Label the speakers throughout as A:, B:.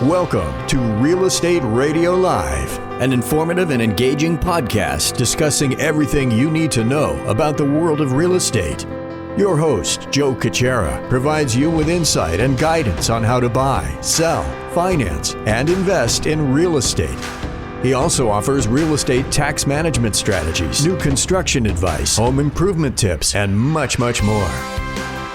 A: Welcome to Real Estate Radio Live, an informative and engaging podcast discussing everything you need to know about the world of real estate. Your host, Joe Cucchiara, provides you with insight and guidance on how to buy, sell, finance, and invest in real estate. He also offers real estate tax management strategies, new construction advice, home improvement tips, and much, much more.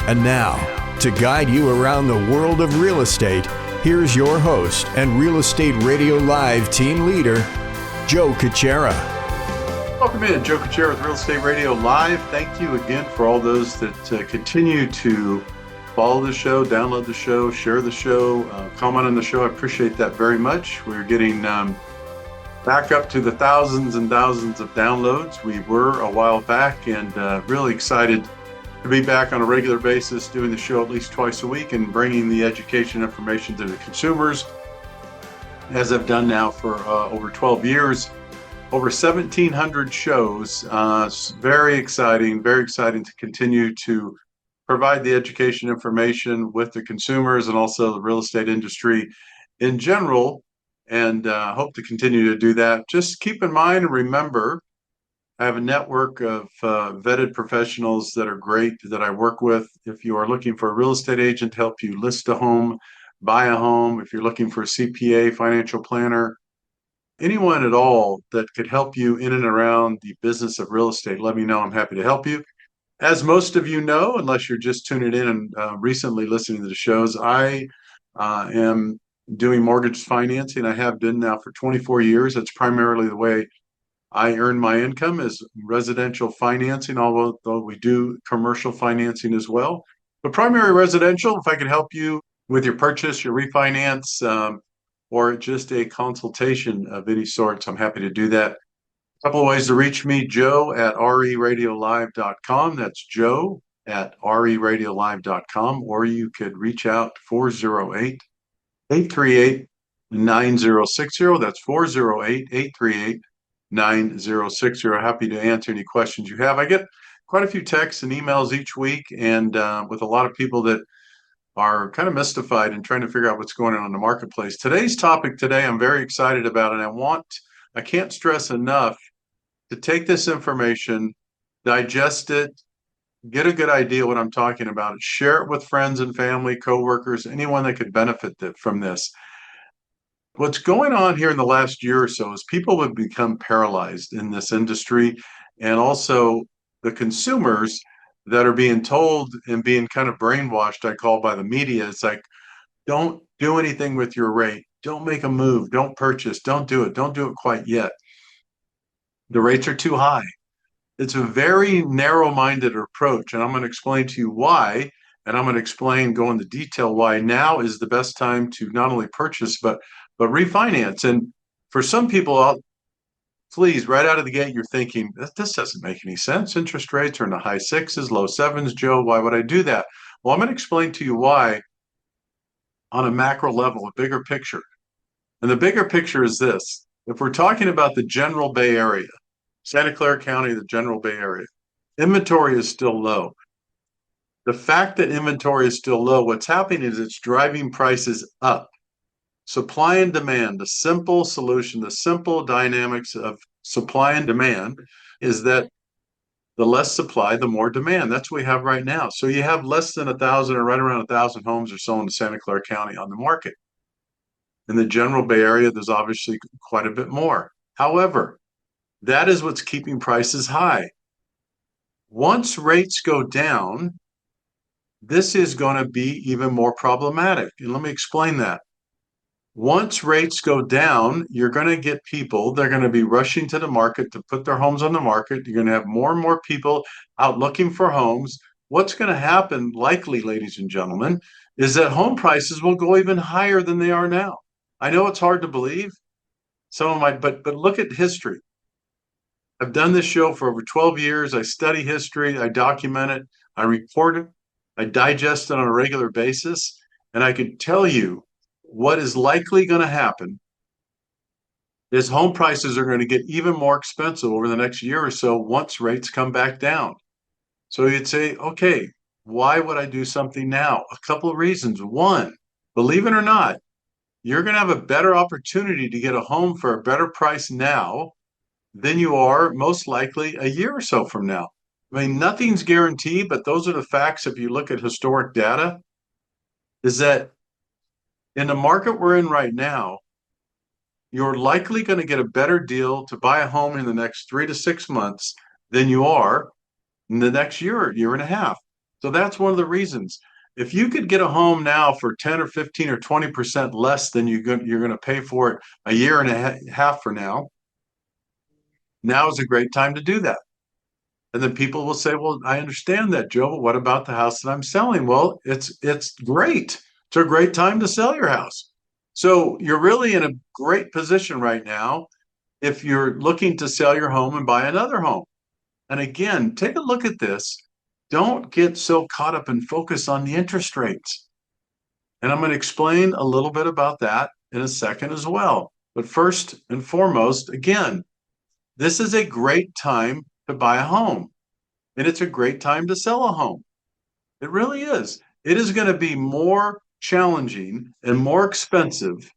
A: And now, to guide you around the world of real estate, here's your host and Real Estate Radio Live team leader, Joe Cucchiara.
B: Welcome in, Joe Cucchiara with Real Estate Radio Live. Thank you again for all those that continue to follow the show, download the show, share the show, comment on the show. I appreciate that very much. We're getting back up to the thousands and thousands of downloads. We were a while back, and really excited to be back on a regular basis, doing the show at least twice a week and bringing the education information to the consumers, as I've done now for over 12 years, over 1,700 shows. Very exciting to continue to provide the education information with the consumers and also the real estate industry in general, and hope to continue to do that. Just keep in mind and remember, I have a network of vetted professionals that are great that I work with. If you are looking for a real estate agent to help you list a home, buy a home, if you're looking for a CPA, financial planner, anyone at all that could help you in and around the business of real estate, let me know. I'm happy to help you. As most of you know, unless you're just tuning in and recently listening to the shows, I am doing mortgage financing. I have been now for 24 years. That's primarily the way I earn my income, is residential financing, although we do commercial financing as well. But primary residential, if I could help you with your purchase, your refinance, or just a consultation of any sorts, I'm happy to do that. A couple of ways to reach me: Joe at 𝗪𝗡𝗙live.com. That's Joe at 𝗪𝗡𝗙live.com. Or you could reach out 408-838-9060. That's 408-838-9060. Happy to answer any questions you have. I get quite a few texts and emails each week, and with a lot of people that are kind of mystified and trying to figure out what's going on in the marketplace. Today's topic today, I'm very excited about, and I can't stress enough to take this information, digest it, get a good idea what I'm talking about, share it with friends and family, coworkers, anyone that could benefit from this. What's going on here in the last year or so is people have become paralyzed in this industry, and also the consumers that are being told and being kind of brainwashed, I call, by the media. It's like, don't do anything with your rate. Don't make a move. Don't purchase. Don't do it. Don't do it quite yet. The rates are too high. It's a very narrow-minded approach, and I'm going to explain to you why, and I'm going to go into detail why now is the best time to not only purchase, but refinance. And for some people, please, right out of the gate, you're thinking, this doesn't make any sense. Interest rates are in the high sixes, low sevens, Joe. Why would I do that? Well, I'm going to explain to you why on a macro level, a bigger picture. And the bigger picture is this. If we're talking about the general Bay Area, Santa Clara County, the general Bay Area, inventory is still low. The fact that inventory is still low, what's happening is it's driving prices up. Supply and demand, the simple solution, the simple dynamics of supply and demand is that the less supply, the more demand. That's what we have right now. So you have less than 1,000 or right around 1,000 homes or so in Santa Clara County on the market. In the general Bay Area, there's obviously quite a bit more. However, that is what's keeping prices high. Once rates go down, this is going to be even more problematic. And let me explain that. Once rates go down, you're going to get people, they're going to be rushing to the market to put their homes on the market. You're going to have more and more people out looking for homes. What's going to happen, likely, ladies and gentlemen, is that home prices will go even higher than they are now. I know it's hard to believe. But look at history. I've done this show for over 12 years. I study history. I document it. I report it. I digest it on a regular basis. And I can tell you, what is likely going to happen is home prices are going to get even more expensive over the next year or so once rates come back down. So you'd say, okay, why would I do something now? A couple of reasons. One, believe it or not, you're going to have a better opportunity to get a home for a better price now than you are most likely a year or so from now. I mean, nothing's guaranteed, but those are the facts. If you look at historic data, is that in the market we're in right now, you're likely going to get a better deal to buy a home in the next 3 to 6 months than you are in the next year and a half. So that's one of the reasons. If you could get a home now for 10 or 15 or 20% less than you're going to pay for it a year and a half from now is a great time to do that. And then people will say, well, I understand that, Joe, but what about the house that I'm selling? Well, it's great. It's a great time to sell your house. So you're really in a great position right now if you're looking to sell your home and buy another home. And again, take a look at this. Don't get so caught up and focus on the interest rates. And I'm going to explain a little bit about that in a second as well. But first and foremost, again, this is a great time to buy a home. And it's a great time to sell a home. It really is. It is going to be more challenging and more expensive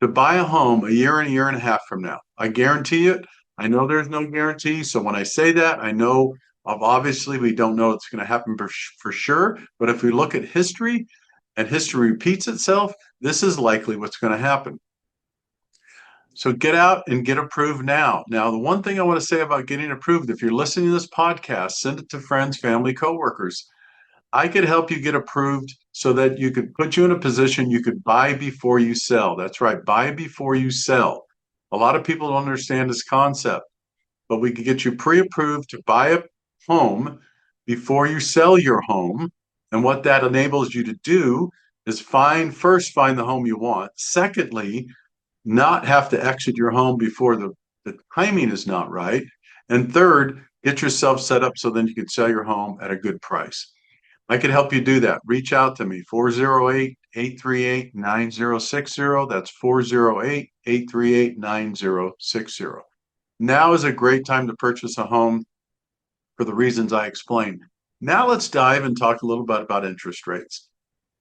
B: to buy a home a year and a half from now. I guarantee it. I know there's no guarantee. So when I say that, I know obviously we don't know it's going to happen for sure. But if we look at history and history repeats itself, this is likely what's going to happen. So get out and get approved now. Now, the one thing I want to say about getting approved, if you're listening to this podcast, send it to friends, family, coworkers. I could help you get approved so that you could put you in a position you could buy before you sell. That's right, buy before you sell. A lot of people don't understand this concept, but we could get you pre-approved to buy a home before you sell your home. And what that enables you to do is first find the home you want. Secondly, not have to exit your home before the timing is not right. And third, get yourself set up so then you can sell your home at a good price. I can help you do that. Reach out to me, 408-838-9060. That's 408-838-9060. Now is a great time to purchase a home for the reasons I explained. Now let's dive and talk a little bit about interest rates.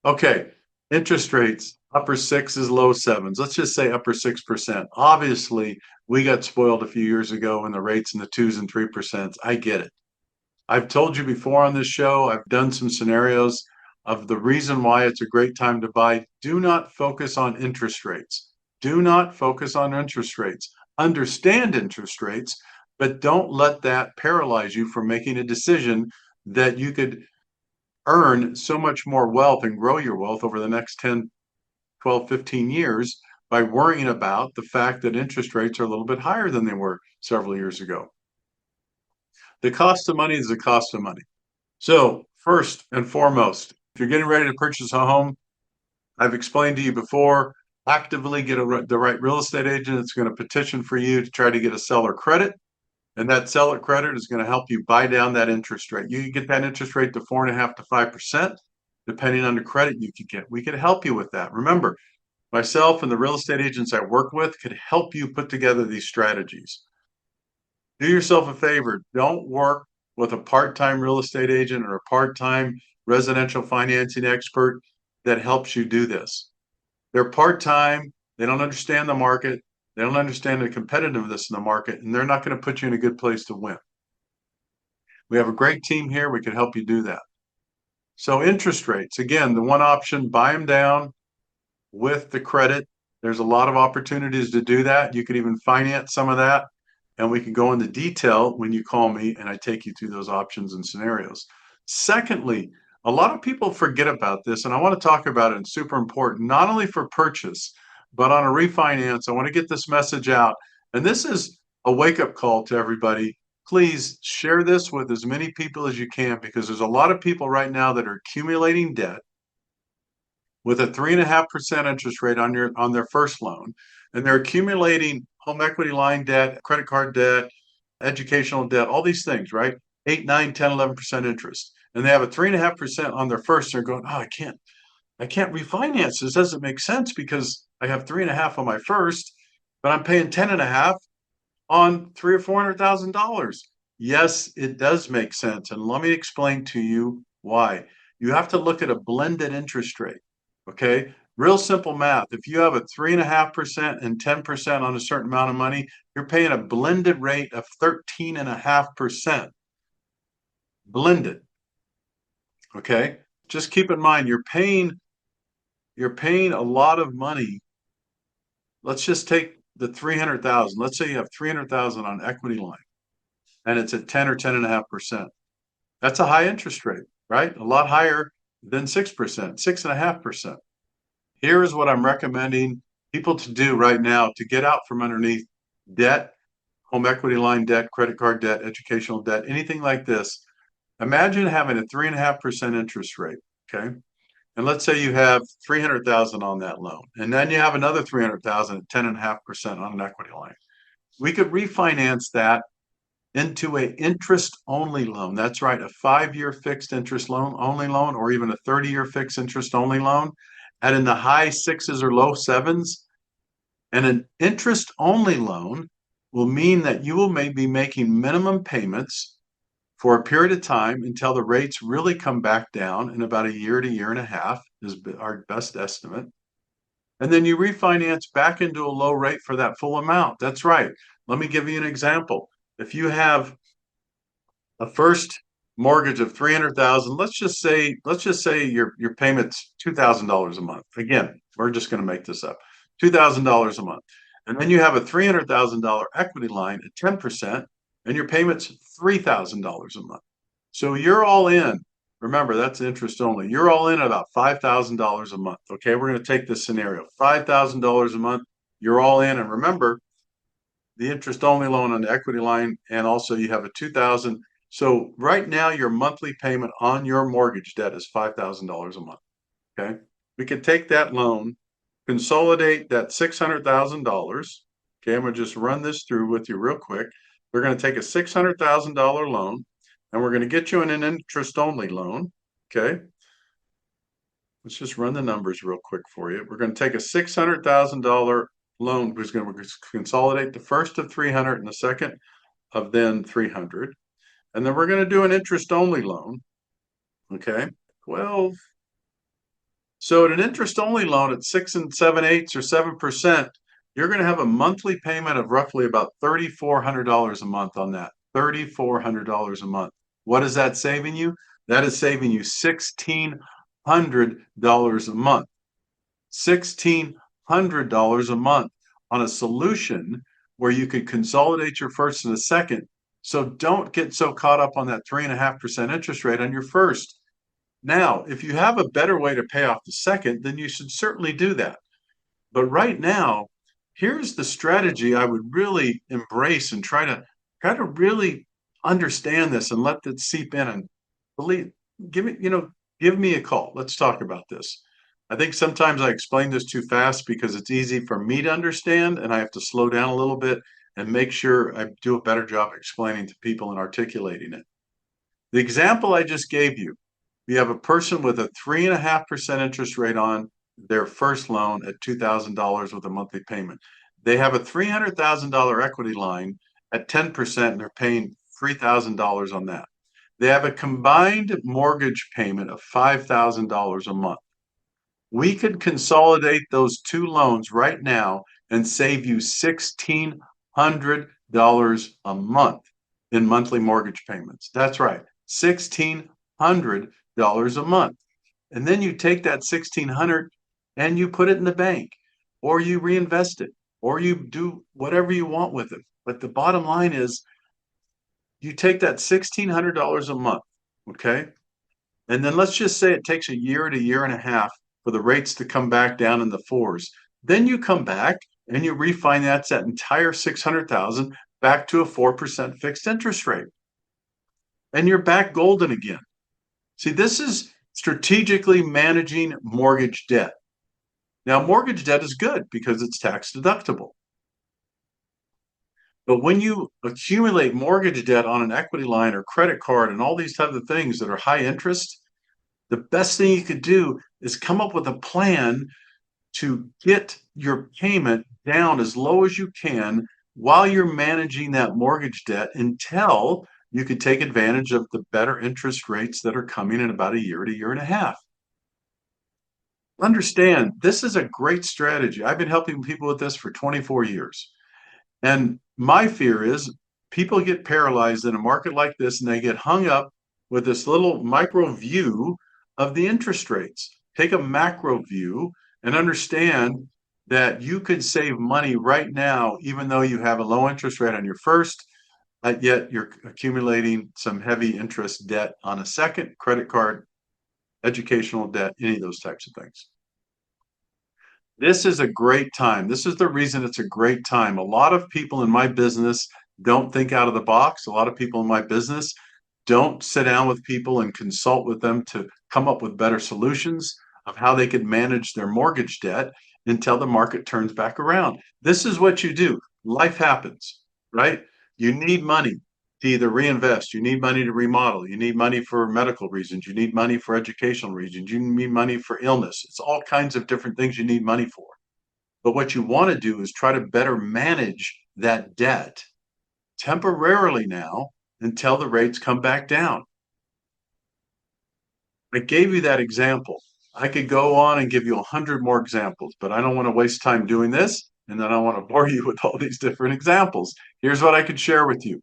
B: Okay, interest rates, upper sixes, low sevens. Let's just say upper 6%. Obviously, we got spoiled a few years ago when the rates in the 2s and 3%. I get it. I've told you before on this show, I've done some scenarios of the reason why it's a great time to buy. Do not focus on interest rates. Do not focus on interest rates. Understand interest rates, but don't let that paralyze you from making a decision that you could earn so much more wealth and grow your wealth over the next 10, 12, 15 years by worrying about the fact that interest rates are a little bit higher than they were several years ago. The cost of money is the cost of money. So first and foremost, if you're getting ready to purchase a home, I've explained to you before, actively get the right real estate agent that's going to petition for you to try to get a seller credit. And that seller credit is going to help you buy down that interest rate. You can get that interest rate to 4.5% to 5%, depending on the credit you could get. We could help you with that. Remember, myself and the real estate agents I work with could help you put together these strategies. Do yourself a favor. Don't work with a part-time real estate agent or a part-time residential financing expert that helps you do this. They're part-time. They don't understand the market. They don't understand the competitiveness in the market, and they're not going to put you in a good place to win. We have a great team here. We can help you do that. So interest rates, again, the one option, buy them down with the credit. There's a lot of opportunities to do that. You could even finance some of that. And we can go into detail when you call me and I take you through those options and scenarios. Secondly, a lot of people forget about this, and I want to talk about it. It's super important, not only for purchase, but on a refinance. I want to get this message out. And this is a wake-up call to everybody. Please share this with as many people as you can, because there's a lot of people right now that are accumulating debt with a 3.5% interest rate on their first loan, and they're accumulating home equity line debt, credit card debt, educational debt, all these things, right? 8, 9, 10, 11% interest. And they have a 3.5% on their first. They're going, oh, I can't refinance. This doesn't make sense because I have 3.5 on my first, but I'm paying 10.5 on $300,000 or $400,000. Yes, it does make sense. And let me explain to you why. You have to look at a blended interest rate. Okay. Real simple math. If you have a 3.5% and 10% on a certain amount of money, you're paying a blended rate of 13.5%. Blended. Okay? Just keep in mind you're paying a lot of money. Let's just take the 300,000. Let's say you have 300,000 on equity line and it's at 10 or 10.5%. That's a high interest rate, right? A lot higher than 6%, 6.5%. Here is what I'm recommending people to do right now to get out from underneath debt, home equity line debt, credit card debt, educational debt, anything like this. Imagine having a 3.5% interest rate, okay? And let's say you have 300,000 on that loan, and then you have another 300,000 at 10.5% on an equity line. We could refinance that into an interest-only loan. That's right, a 5-year fixed interest loan only loan, or even a 30-year fixed interest only loan at in the high 6s or low 7s. And an interest-only loan will mean that you will be making minimum payments for a period of time until the rates really come back down in about a year to year and a half is our best estimate. And then you refinance back into a low rate for that full amount. That's right. Let me give you an example. If you have a first mortgage of 300,000, let's just say your payment's $2,000 a month. Again, we're just going to make this up. $2,000 a month. And then you have a $300,000 equity line at 10%, and your payment's $3,000 a month. So you're all in. Remember, that's interest only. You're all in at about $5,000 a month. Okay, we're going to take this scenario. $5,000 a month, you're all in. And remember, the interest only loan on the equity line, and also you have a $2,000. So right now, your monthly payment on your mortgage debt is $5,000 a month. Okay, we could take that loan, consolidate that $600,000. Okay, I'm going to just run this through with you real quick. We're going to take a $600,000 loan, and we're going to get you in an interest-only loan. Okay, let's just run the numbers real quick for you. We're going to take a $600,000 loan, which is going to consolidate the first of 300 and the second of then 300. And then we're going to do an interest-only loan. Okay, 12. So at an interest-only loan at 6 7/8 or 7%, you're going to have a monthly payment of roughly about $3,400 a month on that. $3,400 a month. What is that saving you? That is saving you $1,600 a month. $1,600 a month on a solution where you could consolidate your first and a second. So don't get so caught up on that 3.5% interest rate on your first. Now, if you have a better way to pay off the second, then you should certainly do that. But right now, here's the strategy I would really embrace and try to really understand this and let that seep in and believe. Give me a call. Let's talk about this. I think sometimes I explain this too fast because it's easy for me to understand, and I have to slow down a little bit and make sure I do a better job explaining to people and articulating it. The example I just gave you, you have a person with a 3.5% interest rate on their first loan at $2,000 with a monthly payment. They have a $300,000 equity line at 10%, and they're paying $3,000 on that. They have a combined mortgage payment of $5,000 a month. We could consolidate those two loans right now and save you $1,600 a month in monthly mortgage payments. That's right, $1,600 a month. And then you take that $1,600 and you put it in the bank, or you reinvest it, or you do whatever you want with it. But the bottom line is you take that $1,600 a month, okay? And then let's just say it takes a year to year and a half for the rates to come back down in the 4s. Then you come back and you refinance that entire $600,000 back to a 4% fixed interest rate. And you're back golden again. See, this is strategically managing mortgage debt. Now, mortgage debt is good because it's tax deductible. But when you accumulate mortgage debt on an equity line or credit card and all these types of things that are high interest, the best thing you could do is come up with a plan to get your payment down as low as you can while you're managing that mortgage debt until you could take advantage of the better interest rates that are coming in about a year to year and a half. understand this is a great strategy. I've been helping people with this for 24 years. And my fear is people get paralyzed in a market like this and they get hung up with this little micro view of the interest rates. Take a macro view and understand that you could save money right now, even though you have a low interest rate on your first, yet you're accumulating some heavy interest debt on a second, credit card, educational debt, any of those types of things. This is a great time. This is the reason it's a great time. A lot of people in my business don't think out of the box. A lot of people in my business don't sit down with people and consult with them to come up with better solutions of how they can manage their mortgage debt until the market turns back around. This is what you do. Life happens, right? You need money to either reinvest, you need money to remodel, you need money for medical reasons, you need money for educational reasons, you need money for illness. It's all kinds of different things you need money for. But what you want to do is try to better manage that debt temporarily now until the rates come back down. I gave you that example. I could go on and give you 100 more examples, but I don't want to waste time doing this. And then I want to bore you with all these different examples. Here's what I could share with you.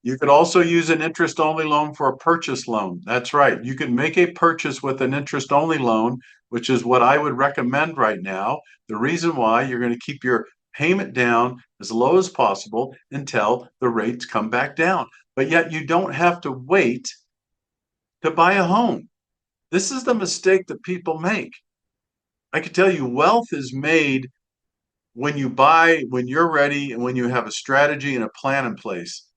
B: You could also use an interest-only loan for a purchase loan. That's right. You can make a purchase with an interest-only loan, which is what I would recommend right now. The reason why, you're going to keep your payment down as low as possible until the rates come back down. But yet you don't have to wait to buy a home. This is the mistake that people make. I can tell you wealth is made when you buy, when you're ready, and when you have a strategy and a plan in place.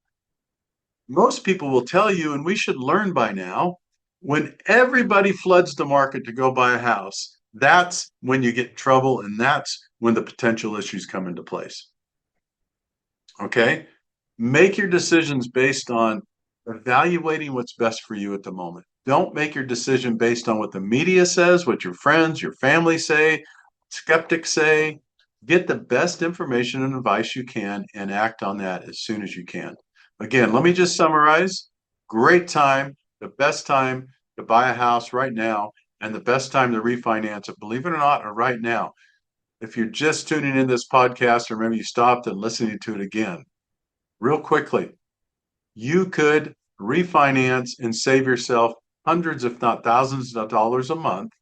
B: Most people will tell you, and we should learn by now, when everybody floods the market to go buy a house, that's when you get in trouble, and that's when the potential issues come into place. Okay? Make your decisions based on evaluating what's best for you at the moment. Don't make your decision based on what the media says, what your friends, your family say, skeptics say. Get the best information and advice you can and act on that as soon as you can. Again, let me just summarize. Great time, the best time to buy a house right now, and the best time to refinance it, believe it or not, are right now. If you're just tuning in this podcast, or maybe you stopped and listening to it again, real quickly, you could refinance and save yourself hundreds, if not thousands of dollars a month,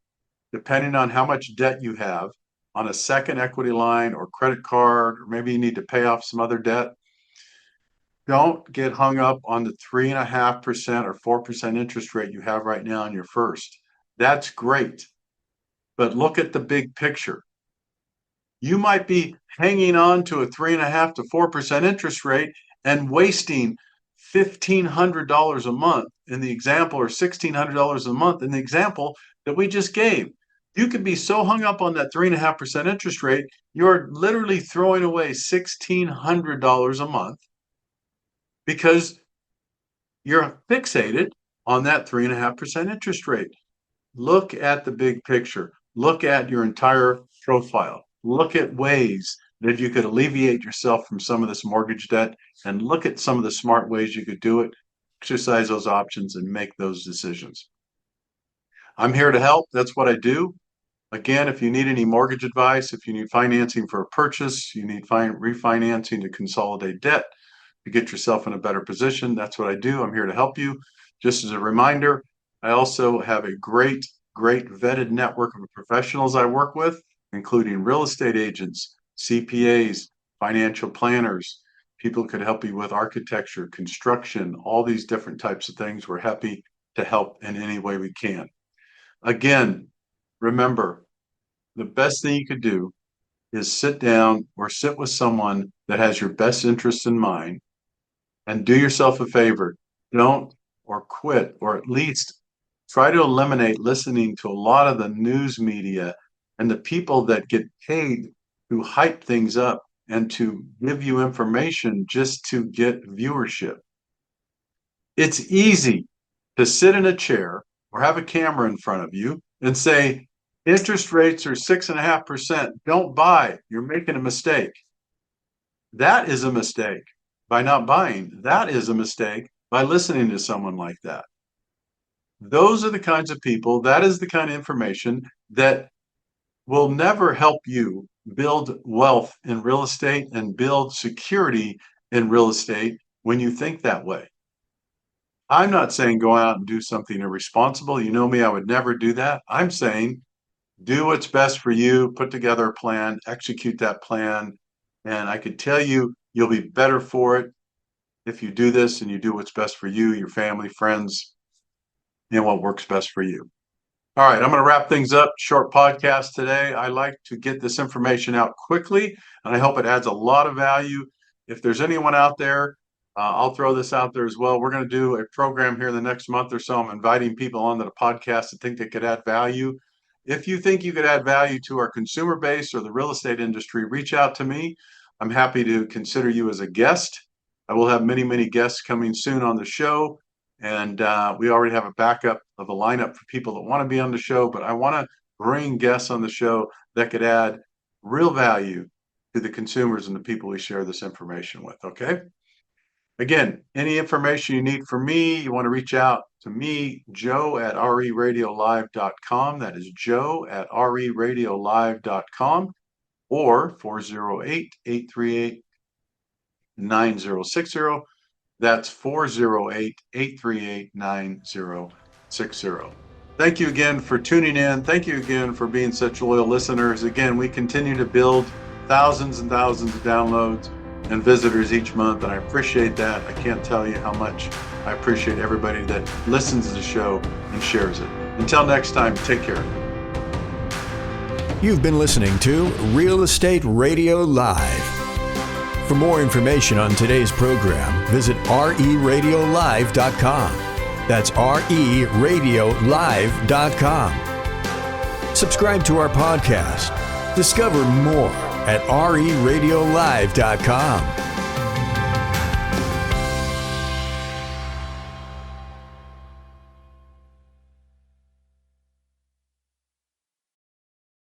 B: depending on how much debt you have on a second equity line or credit card, or maybe you need to pay off some other debt. Don't get hung up on the 3.5% or 4% interest rate you have right now on your first. That's great. But look at the big picture. You might be hanging on to a 3.5% to 4% interest rate and wasting $1,500 a month in the example, or $1,600 a month in the example that we just gave. You could be so hung up on that 3.5% interest rate, you're literally throwing away $1,600 a month because you're fixated on that 3.5% interest rate. Look at the big picture. Look at your entire profile. Look at ways that you could alleviate yourself from some of this mortgage debt, and look at some of the smart ways you could do it. Exercise those options and make those decisions. I'm here to help. That's what I do. Again, if you need any mortgage advice, if you need financing for a purchase, you need refinancing to consolidate debt, to get yourself in a better position, that's what I do. I'm here to help you. Just as a reminder, I also have a great vetted network of professionals I work with, including real estate agents, CPAs, financial planners. People could help you with architecture, construction, all these different types of things. We're happy to help in any way we can. Again, remember, the best thing you could do is sit down or sit with someone that has your best interests in mind, and do yourself a favor. Don't, or quit, or at least try to eliminate listening to a lot of the news media and the people that get paid to hype things up and to give you information just to get viewership. It's easy to sit in a chair or have a camera in front of you and say, interest rates are 6.5%. Don't buy. You're making a mistake. That is a mistake by not buying. That is a mistake by listening to someone like that. Those are the kinds of people, that is the kind of information that will never help you build wealth in real estate and build security in real estate when you think that way. I'm not saying go out and do something irresponsible. You know me, I would never do that. I'm saying do what's best for you, put together a plan, execute that plan. And I could tell you, you'll be better for it if you do this and you do what's best for you, your family, friends, and what works best for you. All right, I'm going to wrap things up. Short podcast today. I like to get this information out quickly, and I hope it adds a lot of value. If there's anyone out there, I'll throw this out there as well. We're going to do a program here in the next month or so. I'm inviting people onto the podcast that think they could add value. If you think you could add value to our consumer base or the real estate industry, reach out to me. I'm happy to consider you as a guest. I will have many, many guests coming soon on the show. And we already have a backup of a lineup for people that want to be on the show, but I want to bring guests on the show that could add real value to the consumers and the people we share this information with, okay? Again, any information you need from me, you want to reach out to me, Joe at 𝗟𝗡𝗙𝗀𝗡.com. That is Joe at 𝗟𝗡𝗙𝗀𝗡.com or 408-838-9060. That's 408-838-9060. Thank you again for tuning in. Thank you again for being such loyal listeners. Again, we continue to build thousands and thousands of downloads and visitors each month, and I appreciate that. I can't tell you how much I appreciate everybody that listens to the show and shares it. Until next time, take care.
A: You've been listening to Real Estate Radio Live. For more information on today's program, visit 𝗟𝗡𝗙𝗀𝗡.com. That's 𝗟𝗡𝗙𝗀𝗡.com. Subscribe to our podcast. Discover more at 𝗟𝗡𝗙𝗀𝗡.com.